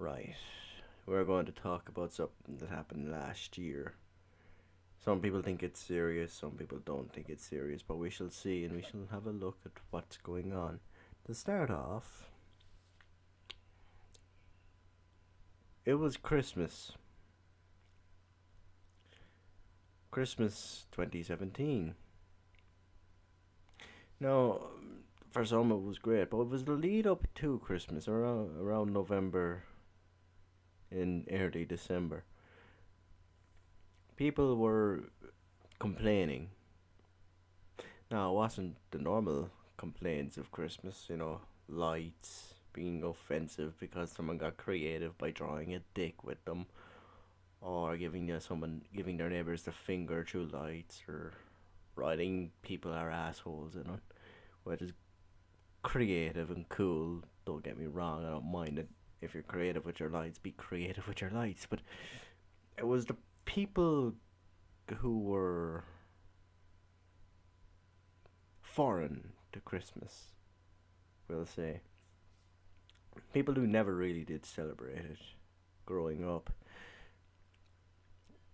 Right. We're going to talk about something that happened last year. Some people think it's serious, some people don't think it's serious, but we shall see and we shall have a look at what's going on. To start off, it was Christmas. Christmas 2017. Now, for some it was great, but it was the lead up to Christmas, around November in early December. People were complaining. Now, it wasn't the normal complaints of Christmas, lights being offensive because someone got creative by drawing a dick with them, or giving their neighbors the finger through lights, or writing people are assholes, which is creative and cool. Don't get me wrong, I don't mind it. If you're creative with your lights, be creative with your lights. But it was the people who were foreign to Christmas, we'll say. People who never really did celebrate it growing up.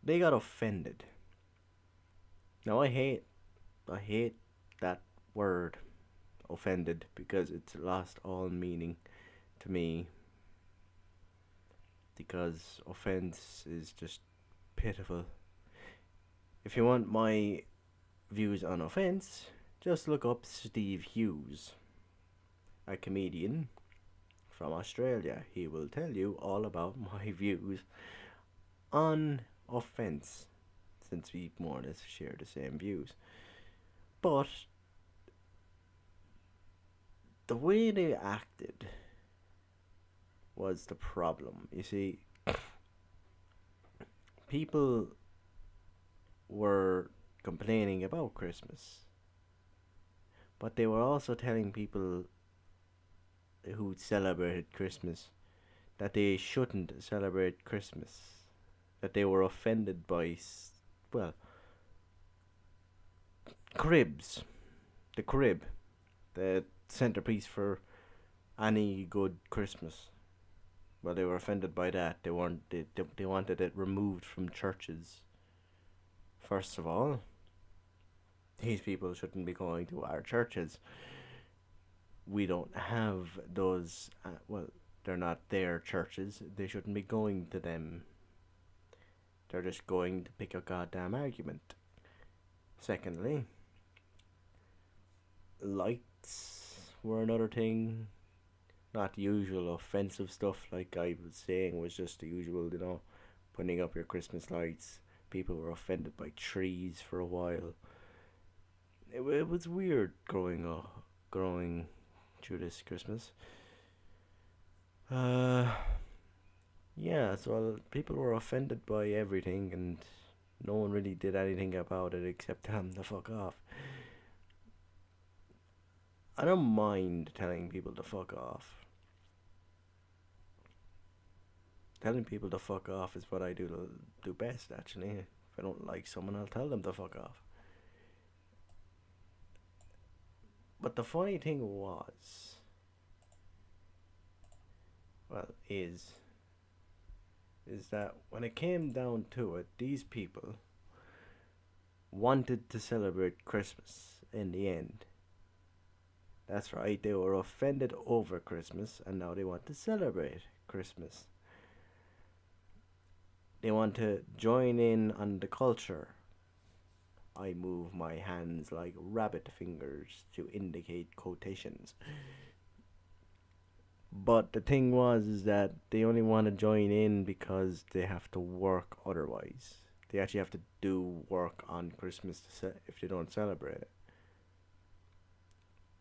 They got offended. Now I hate that word, offended, because it's lost all meaning to me, because offense is just pitiful. If you want my views on offense, just look up Steve Hughes, a comedian from Australia. He will tell you all about my views on offense, since we more or less share the same views. But the way they acted was the problem. You see, people were complaining about Christmas, but they were also telling people who celebrated Christmas that they shouldn't celebrate Christmas, that they were offended by, well, cribs, the crib, the centerpiece for any good Christmas. Well, they were offended by that. They weren't. They wanted it removed from churches. First of all, these people shouldn't be going to our churches. We don't have those. Well, they're not their churches. They shouldn't be going to them. They're just going to pick a goddamn argument. Secondly, lights were another thing. Not the usual offensive stuff like I was saying, was just the usual, putting up your Christmas lights. People were offended by trees for a while. It was weird growing through this Christmas. Uh, yeah, so people were offended by everything, and no one really did anything about it except tell them to fuck off. I don't mind telling people to fuck off. Telling people to fuck off is what I do best, actually. If I don't like someone, I'll tell them to fuck off. But the funny thing was, well, is that when it came down to it, these people wanted to celebrate Christmas in the end. That's right, they were offended over Christmas and now they want to celebrate Christmas. They want to join in on the culture. I move my hands like rabbit fingers to indicate quotations. But the thing was is that they only want to join in because they have to work otherwise. They actually have to do work on Christmas if they don't celebrate it.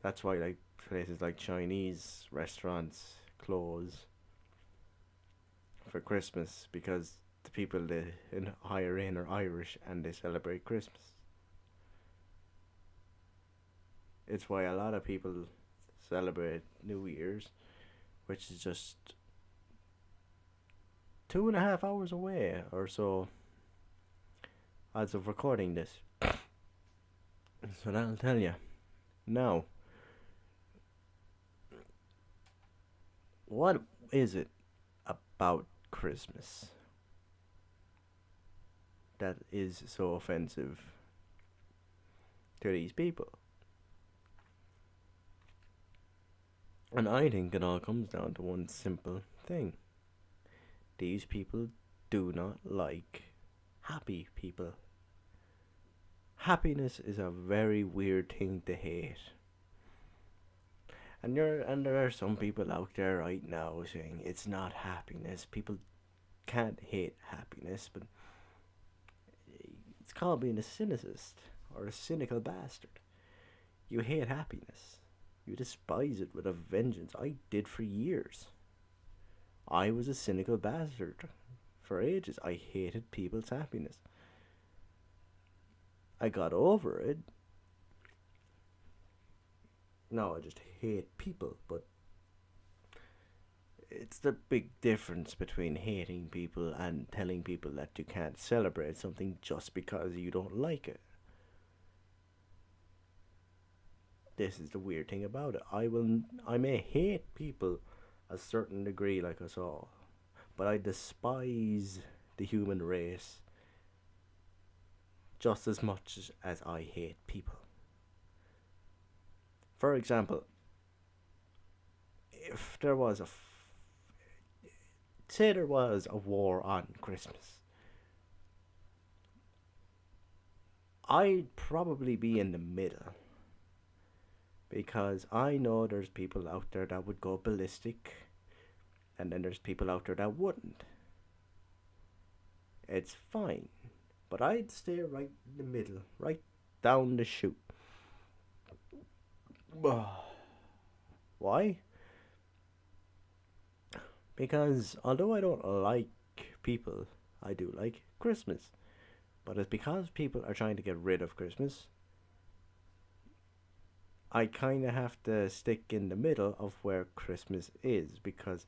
That's why like places like Chinese restaurants close for Christmas, because the people they hire in are Irish and they celebrate Christmas. It's why a lot of people celebrate New Year's, which is just 2.5 hours away or so as of recording this. So that'll tell you. Now, what is it about Christmas that is so offensive to these people? And I think it all comes down to one simple thing: these people do not like happy people. Happiness is a very weird thing to hate. And there are some people out there right now saying it's not happiness. People can't hate happiness, but it's called being a cynicist or a cynical bastard. You hate happiness. You despise it with a vengeance. I did for years. I was a cynical bastard for ages. I hated people's happiness. I got over it. Now I just hate people, but it's the big difference between hating people and telling people that you can't celebrate something just because you don't like it. This is the weird thing about it. I may hate people a certain degree like us all, but I despise the human race just as much as I hate people. For example, if there was a say there was a war on Christmas, I'd probably be in the middle because I know there's people out there that would go ballistic, and then there's people out there that wouldn't. It's fine, but I'd stay right in the middle, right down the chute. Why? Because although I don't like people, I do like Christmas. But it's because people are trying to get rid of Christmas, I kind of have to stick in the middle of where Christmas is because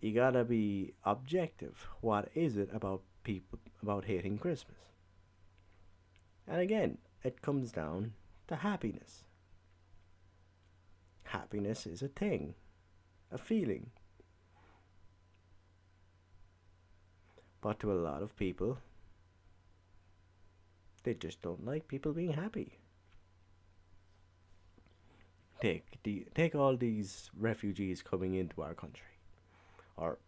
you gotta be objective. What is it about people about hating Christmas? And again, it comes down to happiness. Happiness is a thing, a feeling. But to a lot of people, they just don't like people being happy. Take all these refugees coming into our country, or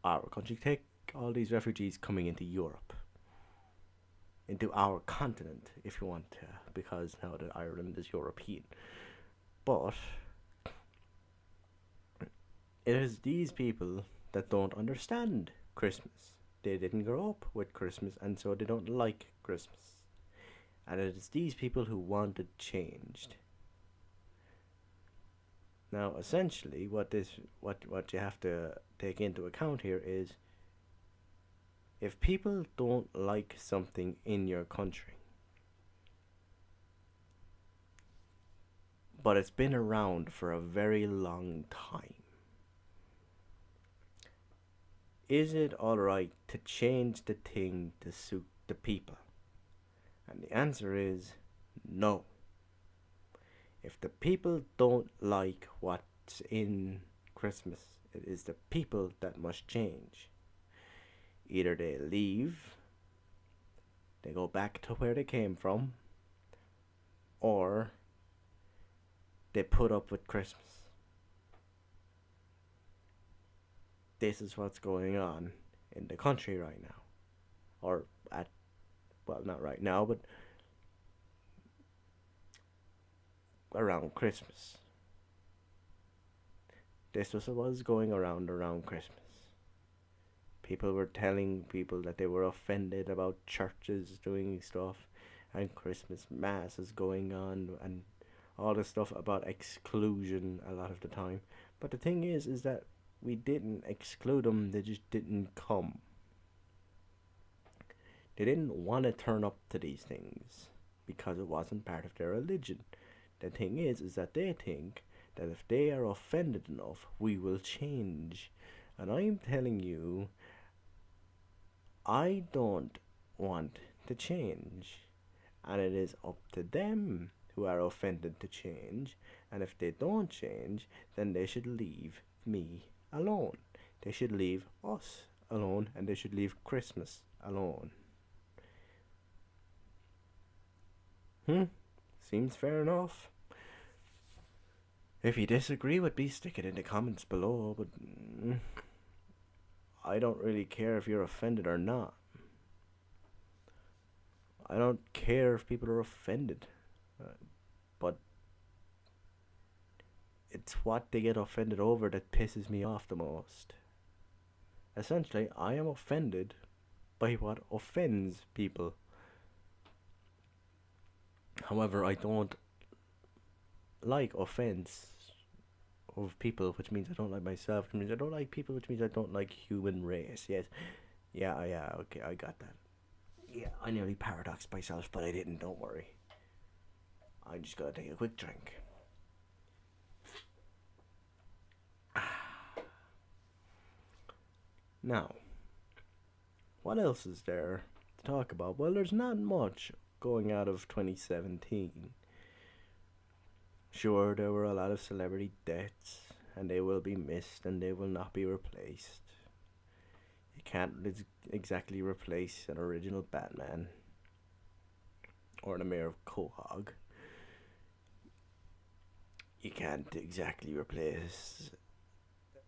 our country. Take all these refugees coming into Europe, into our continent, if you want to, because now that Ireland is European. But it is these people that don't understand Christmas. They didn't grow up with Christmas, and so they don't like Christmas. And it is these people who want it changed. Now, essentially, what you have to take into account here is if people don't like something in your country, but it's been around for a very long time, is it alright to change the thing to suit the people? And the answer is no. If the people don't like what's in Christmas, it is the people that must change. Either they leave, they go back to where they came from, or they put up with Christmas. This is what's going on in the country right now. Or at, well, not right now, but around Christmas. This was what was going around Christmas. People were telling people that they were offended about churches doing stuff and Christmas masses going on and all the stuff about exclusion a lot of the time. But the thing is that we didn't exclude them, they just didn't come. They didn't want to turn up to these things because it wasn't part of their religion. The thing is that they think that if they are offended enough, we will change. And I'm telling you, I don't want to change. And it is up to them who are offended to change. And if they don't change, then they should leave me alone. They should leave us alone, and they should leave Christmas alone. Hmm? Seems fair enough. If you disagree with me, stick it in the comments below, but I don't really care if you're offended or not. I don't care if people are offended. But it's what they get offended over that pisses me off the most. Essentially, I am offended by what offends people. However, I don't like offense of people, which means I don't like myself, which means I don't like people, which means I don't like human race. Yes. Yeah, okay, I got that. Yeah, I nearly paradoxed myself, but I didn't, don't worry. I just gotta take a quick drink. Now, what else is there to talk about? Well, there's not much going out of 2017. Sure, there were a lot of celebrity deaths, and they will be missed and they will not be replaced. You can't exactly replace an original Batman or the Mayor of Quahog. You can't exactly replace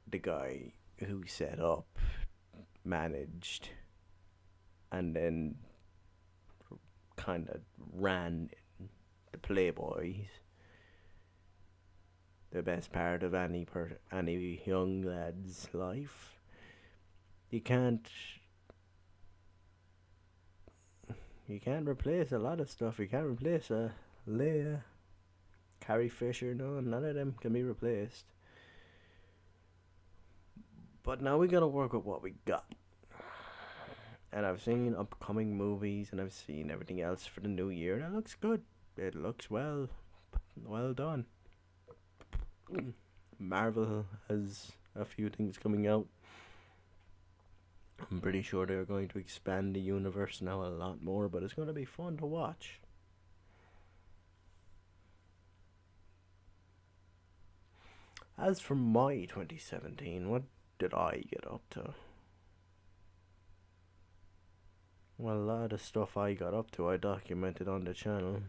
the guy who set up, managed, and then kind of ran the Playboys. The best part of any young lad's life. You can't replace a lot of stuff. You can't replace Leia, Carrie Fisher. No, none of them can be replaced. But now we gotta work with what we got. And I've seen upcoming movies, and I've seen everything else for the new year. That looks good. It looks well done. Marvel has a few things coming out. I'm pretty sure they're going to expand the universe now a lot more, but it's going to be fun to watch. As for my 2017, what did I get up to? Well, a lot of stuff I got up to I documented on the channel.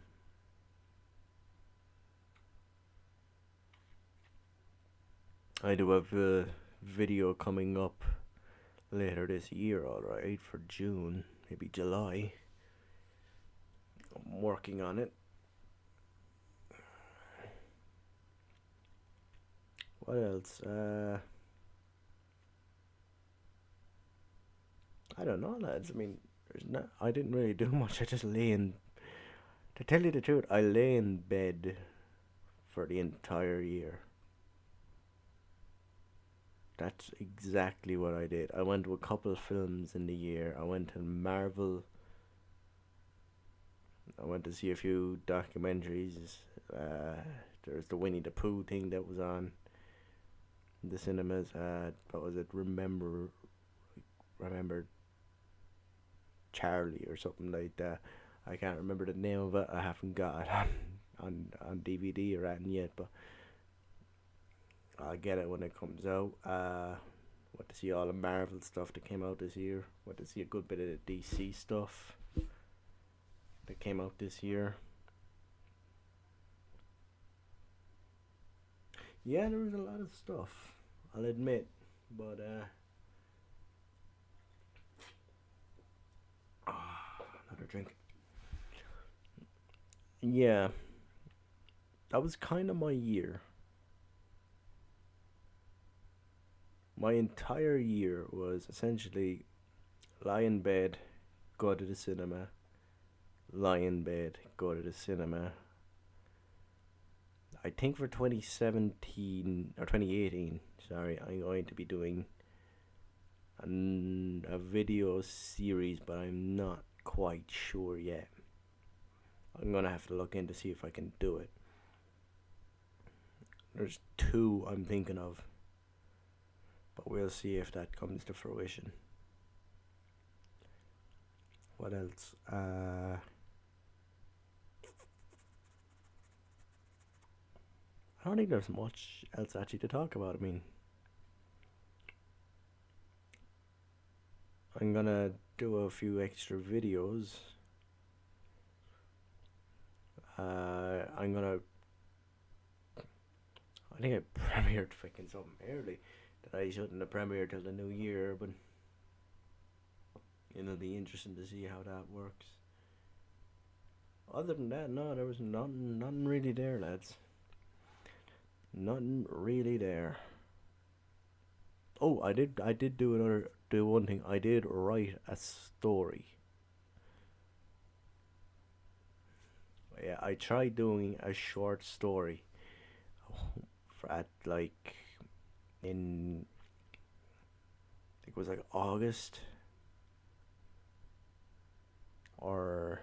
I do have a video coming up later this year, alright, for June, maybe July. I'm working on it. What else? I don't know, lads. I mean, I didn't really do much. I just lay in. To tell you the truth, I lay in bed for the entire year. That's exactly what I did. I went to a couple of films in the year. I went to Marvel. I went to see a few documentaries. There's the Winnie the Pooh thing that was on the cinemas. What was it? Remember Charlie or something like that. I can't remember the name of it. I haven't got it on DVD or anything yet, but I'll get it when it comes out. Went to see all the Marvel stuff that came out this year. Went to see a good bit of the DC stuff that came out this year. Yeah, there was a lot of stuff, I'll admit, but another drink. Yeah, that was kind of my year. My entire year was essentially lie in bed, go to the cinema, lie in bed, go to the cinema. I think for 2017 or 2018, sorry, I'm going to be doing a video series, but I'm not quite sure yet. I'm gonna have to look in to see if I can do it. There's two I'm thinking of, but we'll see if that comes to fruition. What else? I don't think there's much else actually to talk about. I mean, I'm gonna do a few extra videos. I'm gonna. I think I premiered fucking something early that I shouldn't have premiered till the new year, but it'll be interesting to see how that works. Other than that, no, there was nothing really there, lads. Nothing really there. Oh, I did do one thing. I did write a story. Yeah, I tried doing a short story for at like in I think it was like August or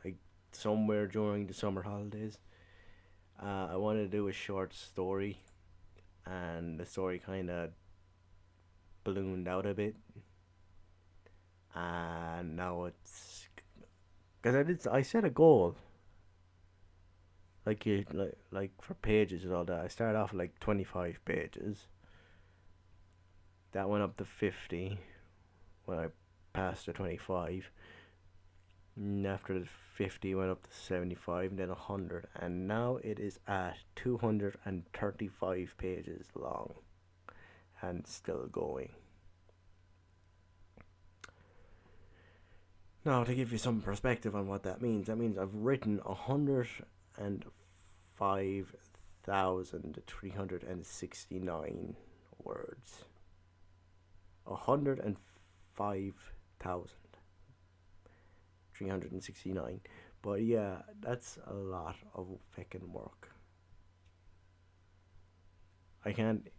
like somewhere during the summer holidays. I wanted to do a short story, and the story kind of ballooned out a bit, and now it's because I set a goal like for pages and all that. I started off with like 25 pages. That went up to 50 when I passed the 25. And after the 50 went up to 75 and then 100, and now it is at 235 pages long and still going. Now, to give you some perspective on what that means I've written 105,369 words. 105,369. But yeah, that's a lot of fucking work. I can't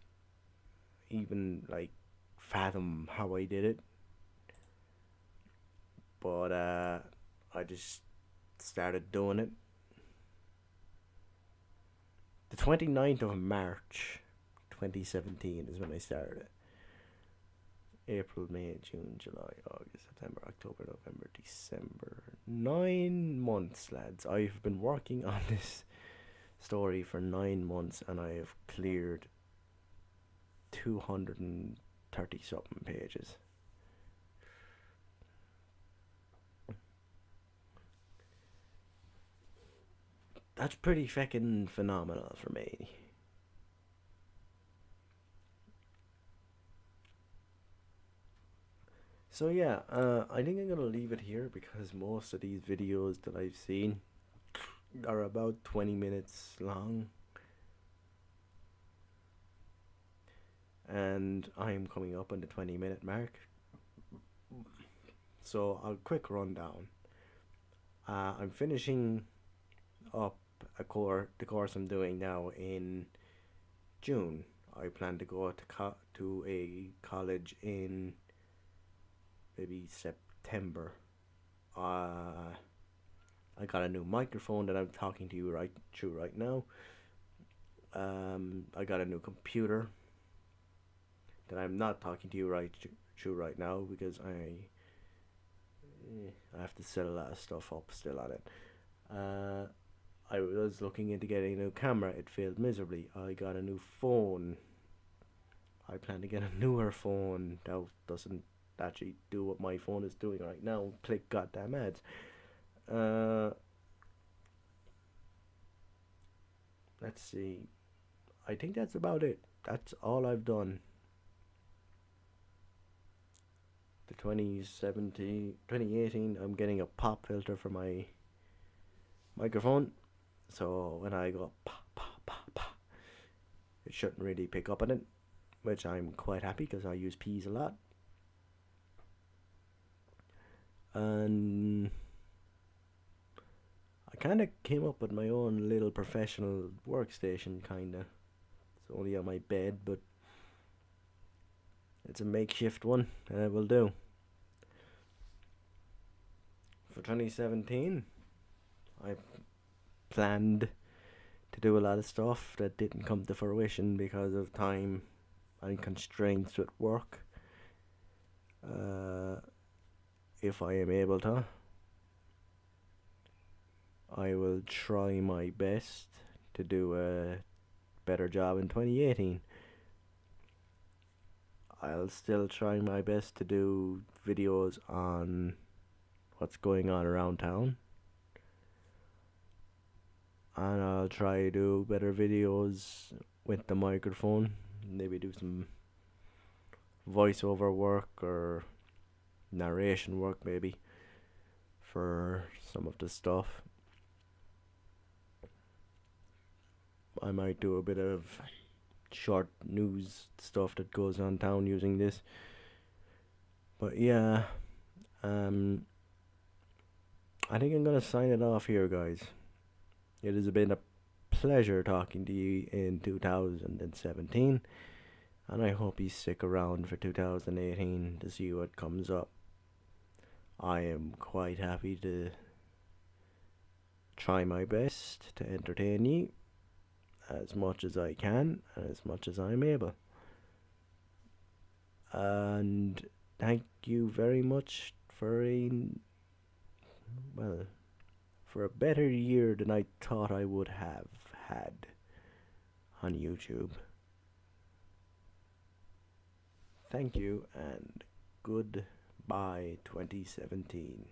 even like fathom how I did it, but I just started doing it. The 29th of March 2017 is when I started it. April, May, June, July, August, September, October, November, December. 9 months, lads. I've been working on this story for 9 months, and I have cleared 230 something pages. That's pretty fucking phenomenal for me. So yeah, I think I'm gonna leave it here because most of these videos that I've seen are about 20 minutes long, and I'm coming up on the 20-minute mark. So a quick rundown. I'm finishing up the course I'm doing now in June. I plan to go to a college in maybe September. I got a new microphone that I'm talking to you right through right now. I got a new computer that I'm not talking to you right through right now because I have to set a lot of stuff up still on it. I was looking into getting a new camera. It failed miserably. I got a new phone. I plan to get a newer phone that doesn't actually do what my phone is doing right now. Click goddamn ads. Let's see. I think that's about it. That's all I've done. The 2018, I'm getting a pop filter for my microphone. So when I go pop, pop, pop, pop, it shouldn't really pick up on it, which I'm quite happy because I use P's a lot. And I kind of came up with my own little professional workstation, kind of. It's only on my bed, but it's a makeshift one, and it will do. For 2017, I planned to do a lot of stuff that didn't come to fruition because of time and constraints with work. If I am able to, I will try my best to do a better job in 2018. I'll still try my best to do videos on what's going on around town, and I'll try to do better videos with the microphone. Maybe do some voiceover work or narration work, maybe, for some of the stuff. I might do a bit of short news stuff that goes on town using this. But yeah, um, I think I'm gonna sign it off here, guys. It has been a pleasure talking to you in 2017, and I hope you stick around for 2018 to see what comes up. I am quite happy to try my best to entertain you as much as I can and as much as I'm able. And thank you very much for well, for a better year than I thought I would have had on YouTube. Thank you and goodbye 2017.